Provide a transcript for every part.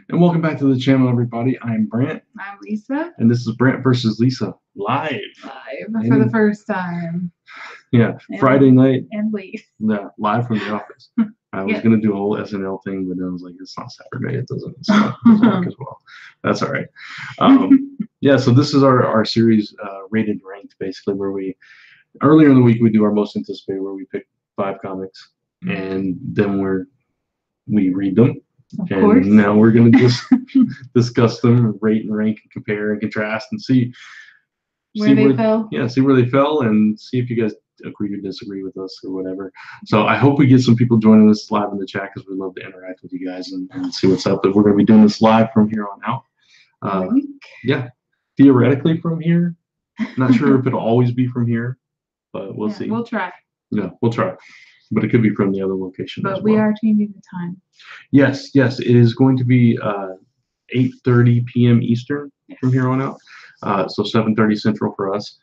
And welcome back to the channel, everybody. I'm Brant. I'm Lisa. And this is Brant versus Lisa live. For the first time. Yeah, Friday night. And late. Yeah, live from the office. I was going to do a whole SNL thing, but then I was like, it's not Saturday. It doesn't work as well. That's all right. Yeah, so this is our series, Rated Ranked, basically, where we, earlier in the week, we do our most anticipated, where we pick 5 comics, and then we read them. Of course. Now we're going to just discuss them, rate and rank, and compare and contrast, and see where they fell. Yeah, see where they fell, and see if you guys agree or disagree with us or whatever. So I hope we get some people joining us live in the chat because we love to interact with you guys and see what's up. But we're going to be doing this live from here on out. Yeah, theoretically from here. Not sure if it'll always be from here, but we'll see. We'll try. Yeah, we'll try. But it could be from the other location. But we are changing the time. Yes, it is going to be 8:30 p.m. Eastern from here on out. So 7:30 Central for us.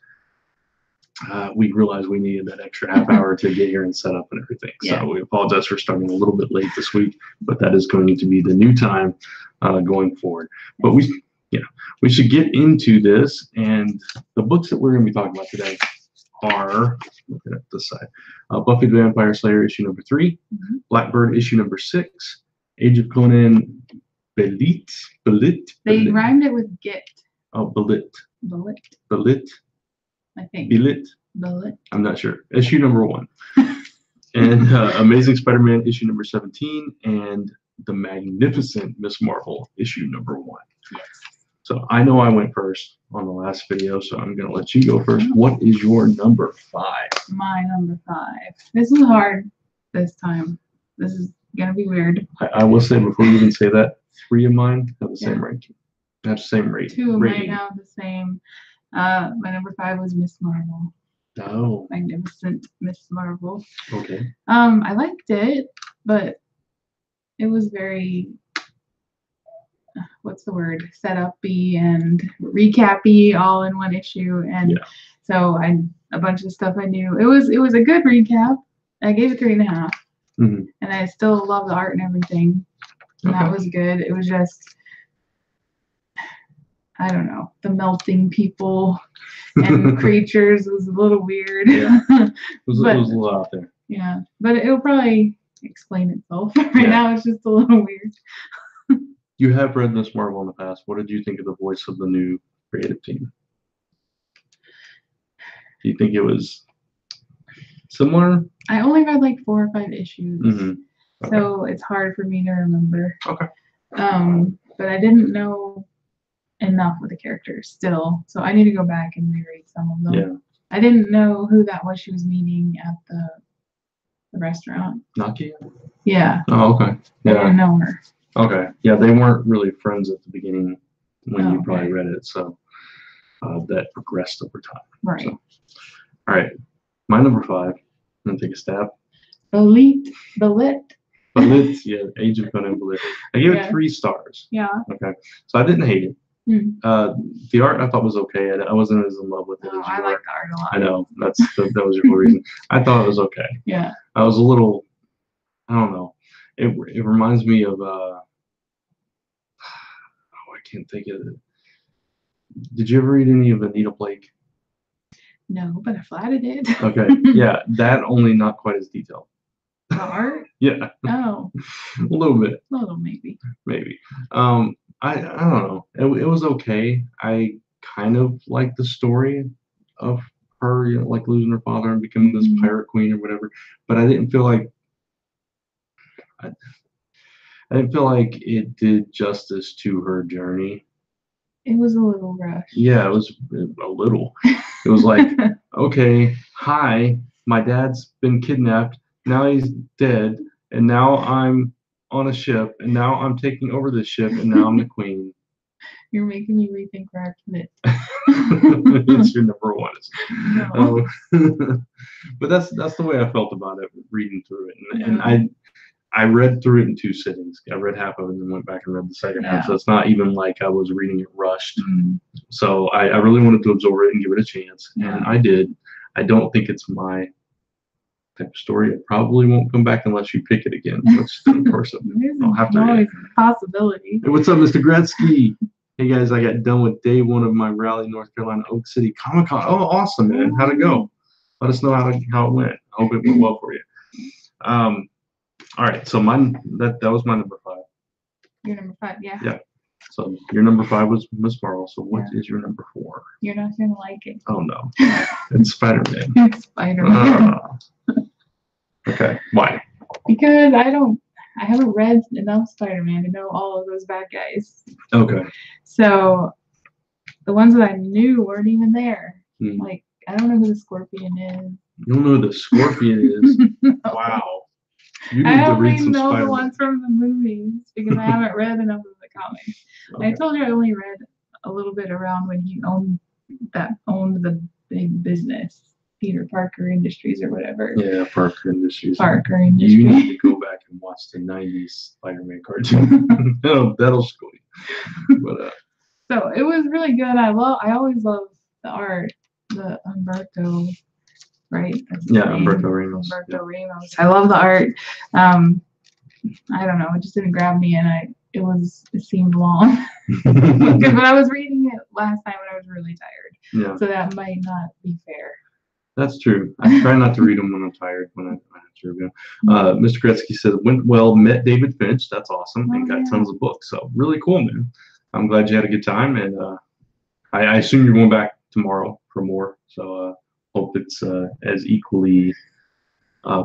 We realized we needed that extra half hour to get here and set up and everything. Yeah. So we apologize for starting a little bit late this week, but that is going to be the new time going forward. But we should get into this, and the books that we're going to be talking about today are, looking at this side, Buffy the Vampire Slayer issue number 3, Blackbird issue number 6, Age of Conan Belit. They rhymed it with Git. Oh, Belit. I think. Belit. I'm not sure. Issue number 1. And Amazing Spider-Man issue number 17, and The Magnificent Miss Marvel issue number 1. Yes. So I know I went first on the last video, so I'm going to let you go first. What is your number 5? My number 5. This is hard this time. This is going to be weird. I will say, before you even say that, 3 of mine have the same ranking. Have the same rate. 2 of mine have the same. My number 5 was Miss Marvel. Oh. Magnificent Miss Marvel. Okay. I liked it, but it was very, what's the word, setup-y and recap-y all in one issue, and so a bunch of stuff I knew. It was a good recap. I gave it 3.5, and I still love the art and everything, and that was good. It was just, I don't know, the melting people and creatures was a little weird. Yeah, it was a little out there. Yeah, but it'll probably explain itself. Now it's just a little weird. You have read Miss Marvel in the past. What did you think of the voice of the new creative team? Do you think it was similar? I only read like 4 or 5 issues, so it's hard for me to remember. Okay. But I didn't know enough of the characters still, so I need to go back and reread some of them. Yeah. I didn't know who that was she was meeting at the restaurant. Nakia? Yeah. Oh, okay. Yeah. I didn't know her. Okay. Yeah, they weren't really friends at the beginning when you probably read it, so that progressed over time. Right. So. All right. My number 5. I'm going to take a stab. Belit. Yeah, Age of Conan Belit. I gave it 3 stars. Yeah. Okay. So I didn't hate it. The art I thought was okay. I wasn't as in love with it as you I like the art a lot. I know. That was your whole reason. I thought it was okay. Yeah. I was a little, I don't know. It reminds me of I can't think of it. Did you ever read any of Anita Blake? No, but I flattered it. Okay. Yeah, that, only not quite as detailed. The art? Yeah. Oh. A little bit. A little, maybe. Maybe. I don't know. It was okay. I kind of like the story of her, like losing her father and becoming this pirate queen or whatever. But I didn't feel like it did justice to her journey. It was a little rushed. Yeah, it was a little. It was like, okay, hi, my dad's been kidnapped. Now he's dead, and now I'm on a ship, and now I'm taking over this ship, and now I'm the queen. You're making me rethink where I commit. It's your number 1. No. But that's the way I felt about it, reading through it, and I read through it in 2 sittings. I read half of it and then went back and read the second half. So it's not even like I was reading it rushed. So I really wanted to absorb it and give it a chance, and I did. I don't think it's my type of story. It probably won't come back unless you pick it again, which of course I'll have to read always it. a possibility. Hey, what's up, Mr. Gretzky? Hey guys, I got done with day one of my Raleigh, North Carolina, Oak City Comic-Con. Oh, awesome, man. How'd it go? Let us know how it went. I hope it went well for you. All right, so that was my number 5. Your number 5, yeah. Yeah. So your number 5 was Miss Marvel. So what is your number 4? You're not gonna like it. Oh no, it's Spiderman. It's Spiderman. Okay, why? Because I haven't read enough Spider-Man to know all of those bad guys. Okay. So the ones that I knew weren't even there. Hmm. Like, I don't know who the Scorpion is. You don't know who the Scorpion is? No. Wow. You I need to only read some know the Spider-Man. ones from the movies because I haven't read enough of the comics. Okay. I told you I only read a little bit around when he owned the big business, Peter Parker Industries or whatever. Yeah, Parker Industries. Parker Industries. You need to go back and watch the 90s Spider-Man cartoon. That'll school you. But so it was really good. I always love the art, the Umberto, right? That's his name. Umberto Ramos. Umberto Ramos. I love the art. I don't know, it just didn't grab me, and it seemed long. Because when I was reading it last time when I was really tired. Yeah. So that might not be fair. That's true. I try not to read them when I'm tired, when I have to review. Mr. Gretzky said, went well, met David Finch. That's awesome. And got tons of books. So really cool, man. I'm glad you had a good time. And I assume you're going back tomorrow for more. So hope it's as equally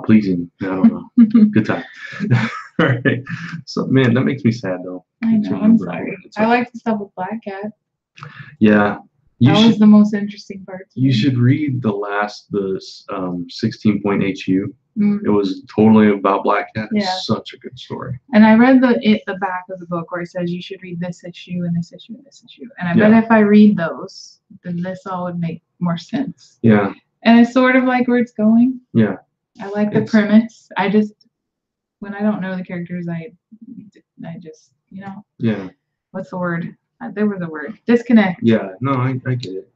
pleasing. I don't know. Good time. All right. So, man, that makes me sad, though. I know. I'm sorry. I like the stuff with Black Cat. Yeah. That was the most interesting part. You should read the 16.HU. Mm-hmm. It was totally about Black Cat. Yeah. It's such a good story. And I read the back of the book where it says you should read this issue and this issue and this issue. And I bet if I read those, then this all would make more sense. Yeah. And I sort of like where it's going. Yeah. I like the premise. I just, when I don't know the characters, I just, Yeah. What's the word? There was a word. Disconnect. Yeah. No, I get it.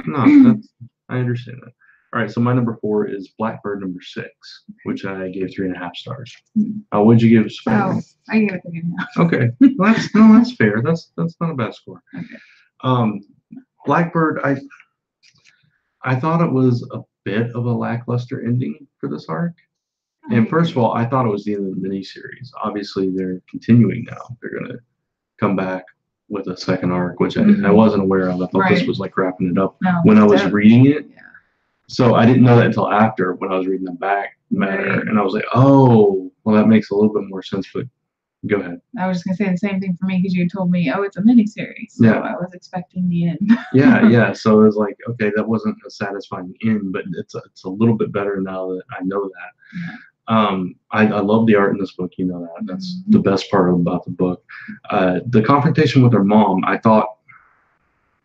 No, I understand that. All right. So my number 4 is Blackbird number 6, which I gave 3.5 stars. What'd you give Spider-Man? I gave it 3.5. Okay. Well, that's fair. That's not a bad score. Okay. Blackbird, I thought it was a bit of a lackluster ending for this arc. And first of all, I thought it was the end of the miniseries. Obviously, they're continuing now. They're going to come back with a second arc, which I wasn't aware of. I thought this was like wrapping it up when I was reading it. Yeah. So I didn't know that until after when I was reading the back matter. Right. And I was like, oh, well, that makes a little bit more sense. But go ahead. I was just going to say the same thing for me because you told me, oh, it's a miniseries. So I was expecting the end. Yeah. So it was like, okay, that wasn't a satisfying end, but it's a little bit better now that I know that. Yeah. I love the art in this book. You know that. That's the best part about the book. The confrontation with her mom, I thought,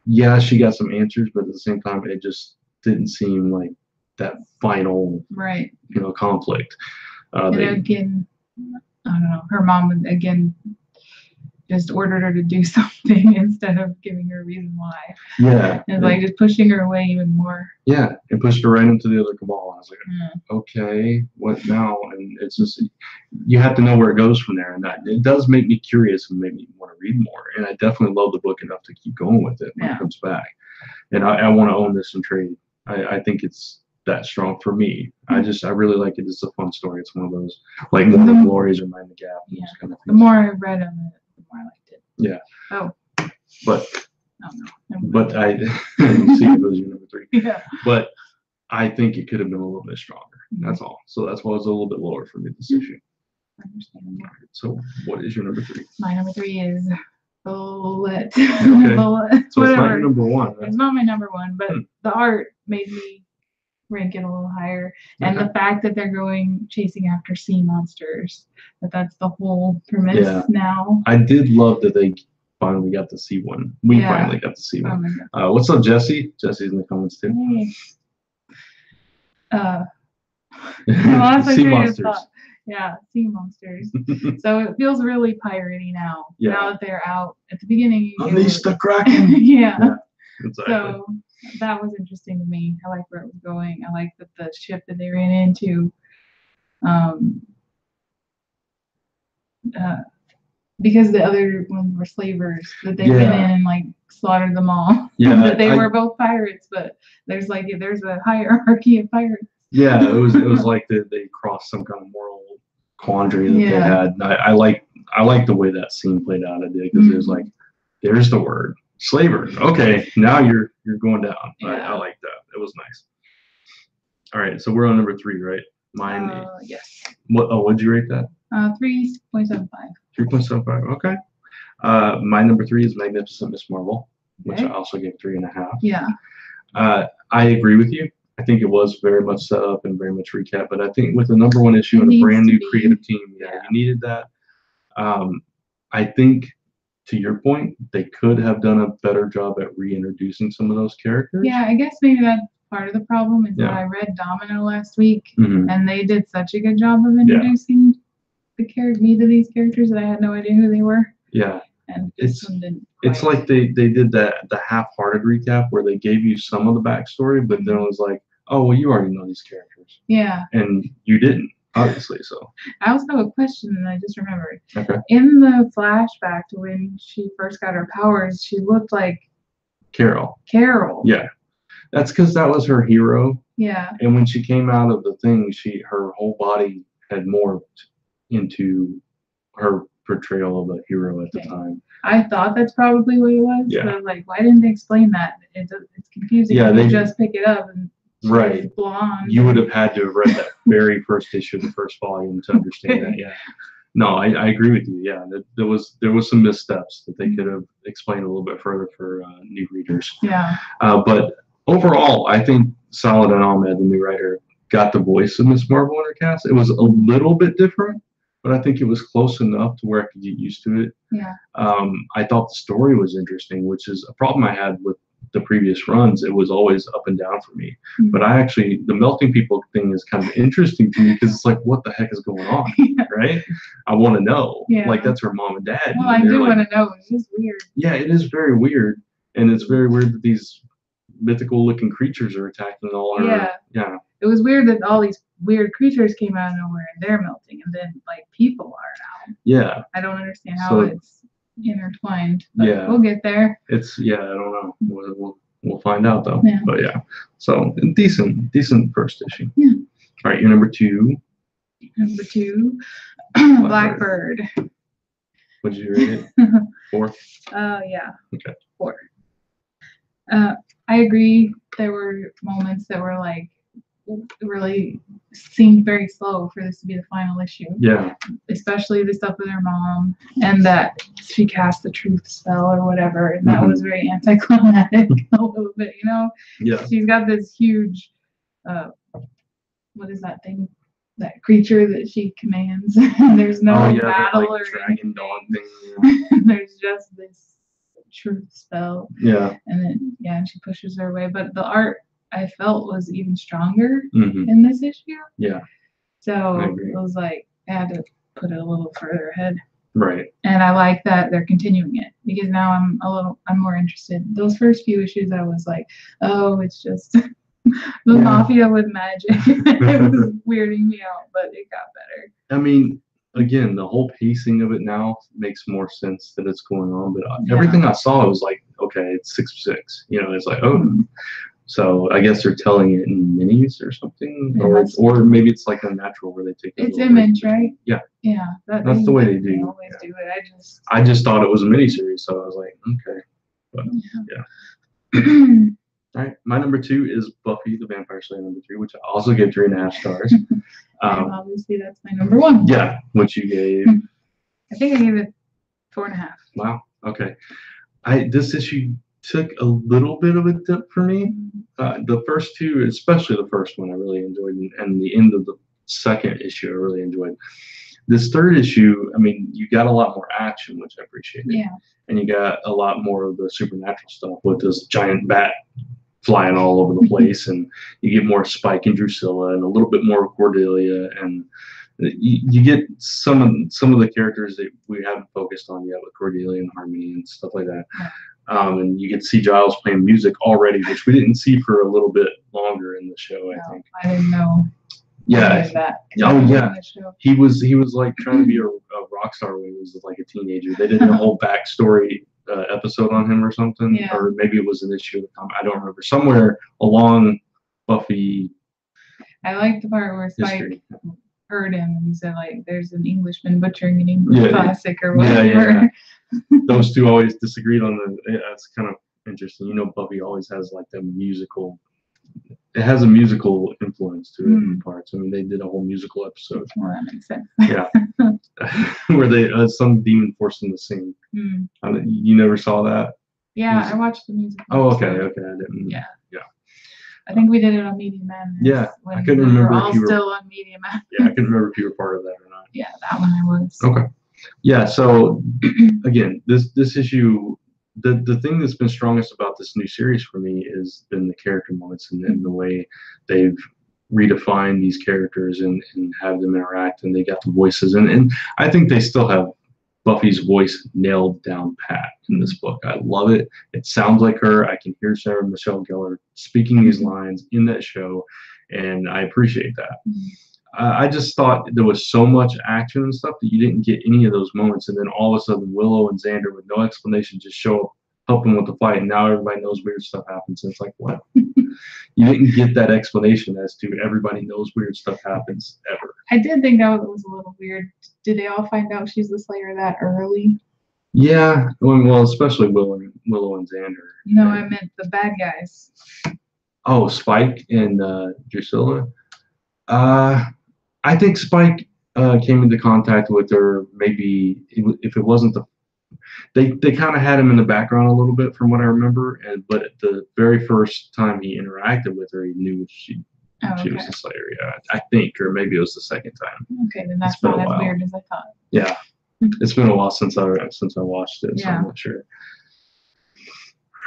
yeah, she got some answers, but at the same time, it just didn't seem like that final, conflict. And again, I don't know. Her mom again just ordered her to do something instead of giving her a reason why. Yeah. And like just pushing her away even more. Yeah, and pushed her right into the other cabal. I was like, okay, what now? And it's just, you have to know where it goes from there. And it does make me curious and make me want to read more. And I definitely love the book enough to keep going with it when it comes back. And I want to own this in trade. I think it's that strong for me. I really like it. It's a fun story. It's one of those, like Morning Glories or Mind the Gap. Yeah. Kind of the more I read of it, the more I liked it. Yeah. Oh. But. Oh, no. But see, it was your number 3. Yeah. But I think it could have been a little bit stronger. That's all. So that's why it's a little bit lower for me this issue. Understandable. So what is your number 3? My number 3 is Bullet. Okay. Bullet. So it's not your number 1. Right? It's not my number 1, but the art made me rank it a little higher. And the fact that they're chasing after sea monsters, that's the whole premise now. I did love that they finally got to see one. We finally got to see one. What's up, Jesse? Jesse's in the comments too. Hey. Sea monsters. Yeah, sea monsters. So it feels really piratey now. Yeah. Now that they're out at the beginning. Unleash the Kraken. Yeah. Exactly. So that was interesting to me. I like where it was going. I like that the ship that they ran into, because the other ones were slavers, that they went in and like slaughtered them all. Yeah, that they were both pirates, but there's a hierarchy of pirates. Yeah, it was like they crossed some kind of moral quandary that they had. I like the way that scene played out. I did, because it was like, there's the word slaver. Okay, now you're going down. I like that. It was nice. All right, so we're on number 3, right? Mine. Yes. What'd you rate that? 3.75. 3.75. Okay. My number 3 is Magnificent Miss Marvel, which I also gave 3.5. Yeah. I agree with you. I think it was very much set up and very much recap, but I think with the number 1 issue and a brand new creative team, you needed that. I think, to your point, they could have done a better job at reintroducing some of those characters. Yeah, I guess maybe that's part of the problem is that I read Domino last week, and they did such a good job of introducing me to these characters that I had no idea who they were. Yeah. And it's like they did the half-hearted recap where they gave you some of the backstory, but then it was like, oh, well, you already know these characters. Yeah. And you didn't, obviously, so. I also have a question, and I just remembered. Okay. In the flashback to when she first got her powers, she looked like Carol. Yeah. That's because that was her hero. Yeah. And when she came out of the thing, her whole body had morphed into her portrayal of a hero at the time. I thought that's probably what it was. Yeah. But like, why didn't they explain that? It's confusing. Yeah, they just pick it up and she's blonde. You would have had to have read that very first issue of the first volume to understand that. Yeah. No, I agree with you. Yeah, there was some missteps that they could have explained a little bit further for new readers. Yeah. But overall, I think Saladin Ahmed, the new writer, got the voice of Miss Marvel in her cast. It was a little bit different, but I think it was close enough to where I could get used to it. Yeah. I thought the story was interesting, which is a problem I had with the previous runs. It was always up and down for me. But the melting people thing is kind of interesting to me because it's like, what the heck is going on, right? I want to know. Yeah. Like, that's her mom and dad. Well, I do want to know. It's just weird. Yeah, it is very weird. And it's very weird that these mythical-looking creatures are attacking all her. Yeah. It was weird that all these weird creatures came out of nowhere and they're melting, and then like people are now. Yeah. I don't understand how it's intertwined. But we'll get there. I don't know. We'll find out though. Yeah. But yeah. So decent first issue. Yeah. All right, your number 2. Number 2, Blackbird. What did you rate it? 4? Yeah. Okay. 4. I agree. There were moments that were like really seemed very slow for this to be the final issue. Yeah. Especially the stuff with her mom and that she cast the truth spell or whatever, and that was very anticlimactic a little bit, you know? Yeah. She's got this huge what is that thing? That creature that she commands. There's no battle or dragon dawn thing. There's just this truth spell. Yeah. And then she pushes her away. But the art I felt was even stronger in this issue. Yeah. So it was like I had to put it a little further ahead. Right. And I like that they're continuing it because now I'm more interested. Those first few issues I was like, oh, it's just the mafia with magic. It was weirding me out, but it got better. I mean, again, the whole pacing of it now makes more sense that it's going on. But everything I saw, it was like, okay, it's 6/6. You know, it's like, oh. So I guess they're telling it in minis or something, or maybe it's like unnatural where they take. It's image, right? Yeah. Yeah. That's the way they do. They always do it. I just thought it was a miniseries, so I was like, okay. But All right, my number 2 is Buffy the Vampire Slayer number 3, which I also gave 3.5 stars. And obviously, that's my number 1. Yeah, which you gave. I think I gave it 4.5. Wow. Okay. This issue took a little bit of a dip for me. The first 2, especially the first one, I really enjoyed, and the end of the second issue, I really enjoyed. This third issue, I mean, you got a lot more action, which I appreciated. Yeah. And you got a lot more of the supernatural stuff with this giant bat flying all over the place, and you get more Spike and Drusilla, and a little bit more Cordelia, and you get some of the characters that we haven't focused on yet with Cordelia and Harmony and stuff like that. And you get to see Giles playing music already, which we didn't see for a little bit longer in the show, I think. I didn't know. Yeah. That. Oh, yeah. He was like trying to be a rock star when he was like a teenager. They did a whole backstory episode on him or something, Yeah. or maybe it was an issue of the comic. I don't remember. Somewhere along Buffy. I like the part where Spike heard him and he said, like, there's an Englishman butchering an English classic or whatever. Yeah. Those two always disagreed on the. That's kind of interesting. You know, Buffy always has like the musical. It has a musical influence to it in parts. I mean, they did a whole musical episode. Well, that makes sense. Yeah, where they some demon forced them to sing. You never saw that? Yeah, I watched the musical. Oh, okay, okay, I didn't. Yeah. I think we did it on Media Madness. Yeah, I couldn't remember if you were still on Media Madness. Yeah, I couldn't remember if you were part of that or not. Yeah, that one I was. Okay. Yeah. So again, this issue. The thing that's been strongest about this new series for me has been the character moments and the way they've redefined these characters and have them interact, and they got the voices. And I think they still have Buffy's voice nailed down pat in this book. I love it. It sounds like her. I can hear Sarah Michelle Gellar speaking these lines in that show, and I appreciate that. I just thought there was so much action and stuff that you didn't get any of those moments, and then all of a sudden Willow and Xander with no explanation just show up helping with the fight, and now everybody knows weird stuff happens. And it's like, what? You didn't get that explanation as to everybody knows weird stuff happens ever. I did think that was a little weird. Did they all find out she's the Slayer that early? Yeah, well, especially Willow and Xander. No, I meant the bad guys. Oh, Spike and Drusilla. I think Spike came into contact with her. Maybe if it wasn't they kind of had him in the background a little bit from what I remember, but the very first time he interacted with her, he knew she was a Slayer. Yeah, I think, or maybe it was the second time. Okay, then that's not as weird as I thought. Yeah, it's been a while since I watched it, so I'm not sure.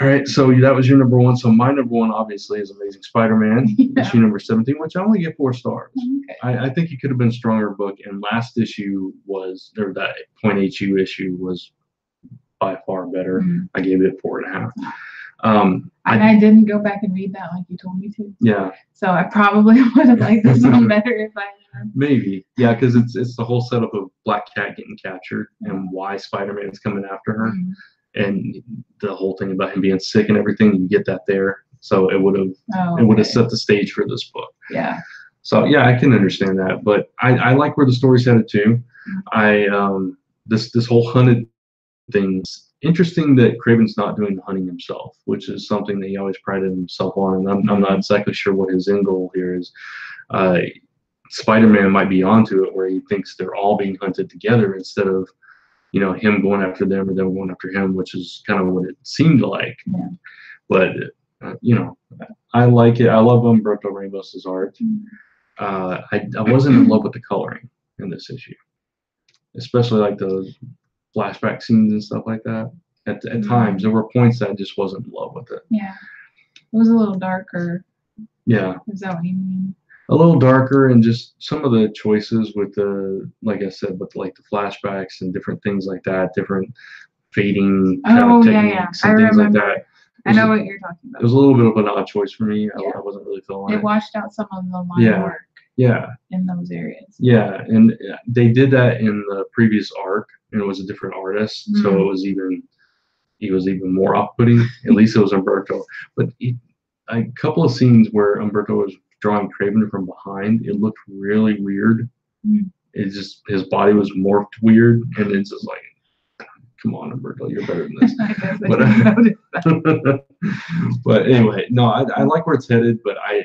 All right, so that was your number one. So my number one, obviously, is Amazing Spider-Man, issue number 17, which I only get 4 stars. Okay. I think it could have been a stronger book, and last issue was, or that Point HU issue was by far better. I gave it 4.5. And I didn't go back and read that like you told me to. Yeah. So I probably would have liked this one better if I had. Maybe. Yeah, because it's the whole setup of Black Cat getting captured and why Spider-Man is coming after her. And the whole thing about him being sick and everything, you get that there. So it would have set the stage for this book. Yeah. So yeah, I can understand that. But I like where the story's headed too. This whole hunted thing's interesting that Kraven's not doing the hunting himself, which is something that he always prided himself on. And I'm not exactly sure what his end goal here is. Spider-Man might be onto it where he thinks they're all being hunted together instead of, him going after them or them going after him, which is kind of what it seemed like. Yeah. But, I like it. I love Umberto Ramos' art. I wasn't in love with the coloring in this issue, especially like the flashback scenes and stuff like that. At times, there were points that I just wasn't in love with it. Yeah. It was a little darker. Yeah. Is that what you mean? A little darker, and just some of the choices with like I said, with like the flashbacks and different things like that, different fading techniques and things like that. I know what you're talking about. It was a little bit of an odd choice for me. I wasn't really feeling it. It washed out some of the line work. Yeah. In those areas. Yeah, and they did that in the previous arc, and it was a different artist, so he was even more off-putting. At least it was Umberto, but a couple of scenes where Umberto was drawing Kraven from behind, it looked really weird. It just, his body was morphed weird, and it's just like, come on, Umberto, you're better than this. But anyway, no, I like where it's headed, but I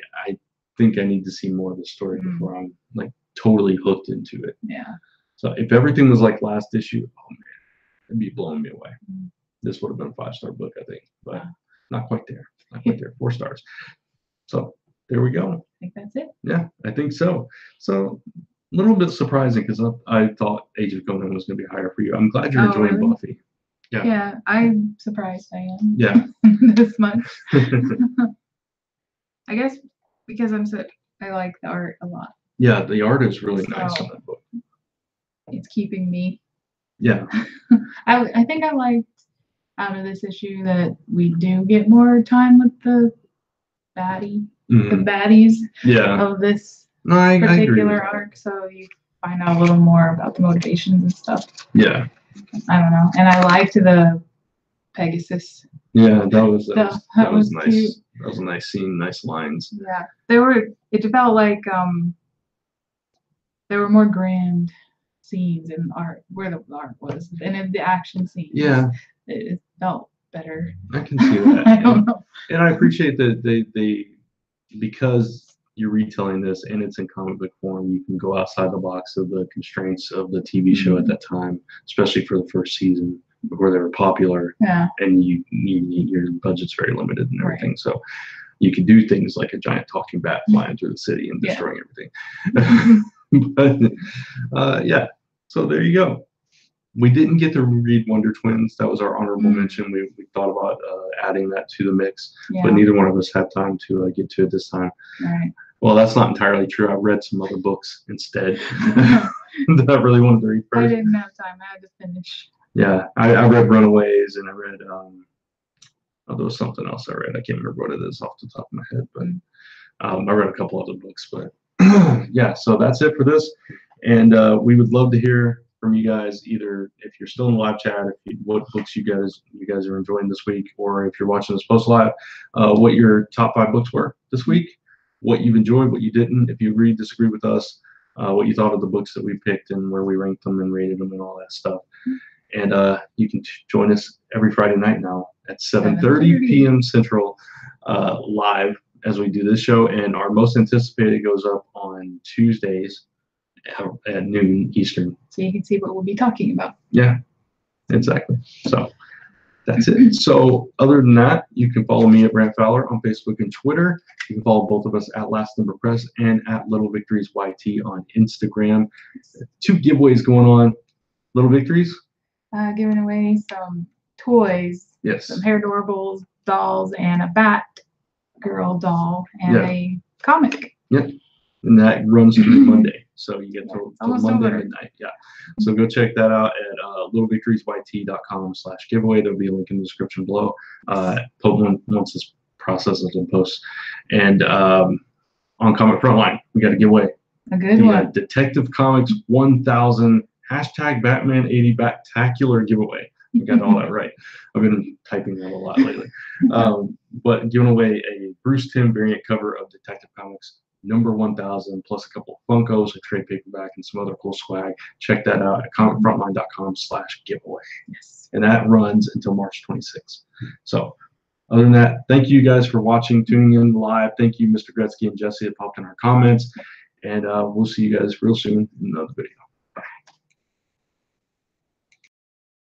think I need to see more of the story before I'm like totally hooked into it. Yeah. So if everything was like last issue, oh man, it'd be blowing me away. This would have been a 5-star book, I think, but not quite there. Not quite there. 4 stars. So there we go. I think that's it. Yeah, I think so. So a little bit surprising because I thought Age of Conan was going to be higher for you. I'm glad you're enjoying Buffy. Yeah. Yeah, I'm surprised I am. Yeah. This much. I guess because I like the art a lot. Yeah, the art is really nice in that book. It's keeping me. Yeah. I think I liked out of this issue that we do get more time with the baddies of this I agree with particular that. arc, so you find out a little more about the motivations and stuff. Yeah. I don't know. And I liked the Pegasus. Yeah, that was nice. Cute. That was a nice scene, nice lines. Yeah. It felt like there were more grand scenes in art where the art was, and in the action scenes. Yeah. It felt better. I can see that. I don't know. And I appreciate that they because you're retelling this and it's in comic book form, you can go outside the box of the constraints of the TV show at that time, especially for the first season before they were popular. Yeah. And your budget's very limited and everything. Right. So you can do things like a giant talking bat flying through the city and destroying everything. But yeah, so there you go. We didn't get to read Wonder Twins. That was our honorable mention. We thought about adding that to the mix, but neither one of us had time to get to it this time. Right. Well, that's not entirely true. I read some other books instead that I really wanted to read first. I didn't have time. I had to finish. Yeah, I read Runaways, and I read there was something else I read. I can't remember what it is off the top of my head, but I read a couple other books. But yeah, so that's it for this, and we would love to hear from you guys, either if you're still in the live chat, what books you guys are enjoying this week, or if you're watching this post live, what your top 5 books were this week, what you've enjoyed, what you didn't, if you disagree with us, what you thought of the books that we picked and where we ranked them and rated them and all that stuff. And you can join us every Friday night now at 7:30 p.m. Central live as we do this show, and our most anticipated goes up on Tuesdays at noon Eastern. So you can see what we'll be talking about. Yeah, exactly. So that's it. So other than that, you can follow me at Brant Fowler on Facebook and Twitter. You can follow both of us at Last Number Press and at Little Victories YT on Instagram. 2 giveaways going on. Little Victories? Giving away some toys. Yes. Some Hair Adorables dolls and a Batgirl doll and a comic. Yep. And that runs through Monday. So you get to Monday midnight. Yeah. So go check that out at littlevictoriesyt.com/giveaway. There'll be a link in the description below. Once this process is in post. And on Comic Frontline, we got a giveaway. A good one. Detective Comics 1000 #Batman80 Bactacular giveaway. I got all that right. I've been typing that a lot lately. But giving away a Bruce Timm variant cover of Detective Comics number 1000, plus a couple of Funkos, a trade paperback, and some other cool swag. Check that out at comicfrontline.com/giveaway. Yes. And that runs until March 26th. So other than that, thank you guys for watching, tuning in live. Thank you, Mr. Gretzky and Jesse, that popped in our comments. And we'll see you guys real soon in another video.